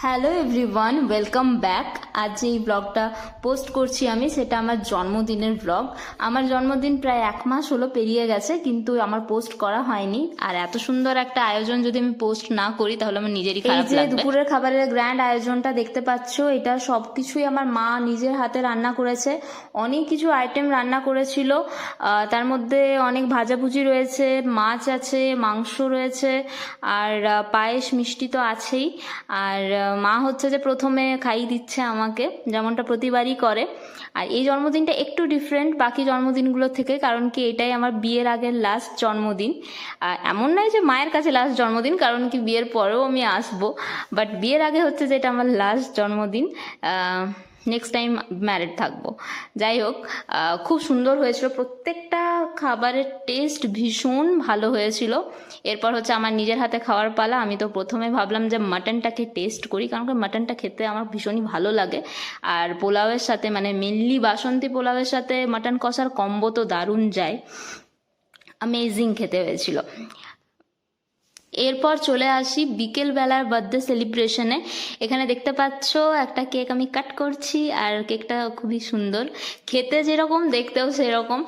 Hello everyone, welcome back. আজ যে এই ব্লগটা পোস্ট করছি আমি, সেটা আমার জন্মদিনের ব্লগ। আমার জন্মদিন প্রায় 1 মাস হলো পেরিয়ে গেছে, কিন্তু আমার পোস্ট করা হয়নি। আর এত সুন্দর একটা আয়োজন যদি আমি পোস্ট না করি তাহলে আমার নিজেরই খারাপ লাগবে। এই যে দুপুরের খাবারের গ্র্যান্ড আয়োজনটা দেখতে পাচ্ছ, এটা সবকিছুই আমার মা নিজের হাতে রান্না করেছে। অনেক কিছু আইটেম রান্না করেছিল, তার মধ্যে অনেক ভাজাভুজি রয়েছে, মাছ আছে, মাংস রয়েছে, আর পায়েস মিষ্টি তো আছেই। আর মা হচ্ছে যে প্রথমে খাইয়ে দিচ্ছে আমাকে, যেমনটা প্রতিবারই করে। আর এই জন্মদিনটা একটু ডিফারেন্ট বাকি জন্মদিনগুলো থেকে, কারণ কি এটাই আমার বিয়ের আগের লাস্ট জন্মদিন। এমন নয় যে মায়ের কাছে লাস্ট জন্মদিন, কারণ কি বিয়ের পরেও আমি আসবো, বাট বিয়ের আগে হচ্ছে যে এটা আমার লাস্ট জন্মদিন। নেক্সট টাইম ম্যারিড থাকবো। যাই হোক, খুব সুন্দর হয়েছিল, প্রত্যেকটা খাবারের টেস্ট ভীষণ ভালো হয়েছিল। এরপর হচ্ছে আমার নিজের হাতে খাওয়ার পালা। আমি তো প্রথমে ভাবলাম যে মাটনটাকে টেস্ট করি, কারণ কি মাটনটা খেতে আমার ভীষণই ভালো লাগে। আর পোলাওয়ের সাথে, মানে মেনলি বাসন্তী পোলাওয়ের সাথে মাটন কষার কম্বো তো দারুণ যায়, অ্যামেজিং খেতে হয়েছিল। এরপর চলে আসি বিকেলবেলার বার্থডে সেলিব্রেশনে। এখানে দেখতে পাচ্ছ একটা কেক আমি কাট করছি, আর কেকটা খুবই সুন্দর খেতে, যেরকম দেখতেও সেরকম।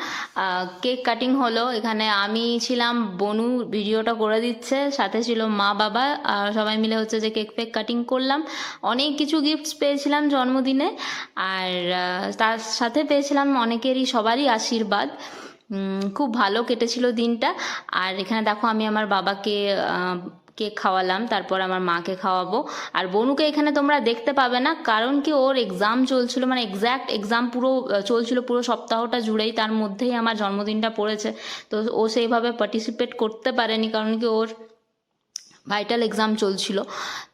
কেক কাটিং হলো, এখানে আমি ছিলাম, বনু ভিডিওটা করে দিচ্ছে, সাথে ছিল মা বাবা, আর সবাই মিলে হচ্ছে যে কেক ফেক কাটিং করলাম। অনেক কিছু গিফটস পেয়েছিলাম জন্মদিনে, আর তার সাথে পেয়েছিলাম অনেকেরই, সবারই আশীর্বাদ। খুব ভালো কেটেছিল দিনটা। আর এখানে দেখো আমি আমার বাবাকে কেক খাওয়ালাম, তারপর আমার মাকে খাওয়াবো। আর বনুকে এখানে তোমরা দেখতে পাবে না, কারণ কি ওর এক্সাম চলছিল, মানে এক্স্যাক্ট এক্সাম পুরো চলছিল পুরো সপ্তাহটা জুড়েই, তার মধ্যেই আমার জন্মদিনটা পড়েছে। তো ও সেইভাবে পার্টিসিপেট করতে পারেনি, কারণ কি ওর ভাইটাল এক্সাম চলছিল।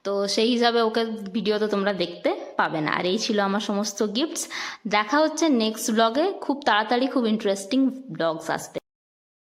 তো সেই হিসাবে ওকে ভিডিওতে তোমরা দেখতে পাবে না। আর এই ছিল আমার সমস্ত গিফটস। দেখা হচ্ছে নেক্সট ব্লগে, খুব তাড়াতাড়ি খুব ইন্টারেস্টিং ব্লগস আসবে।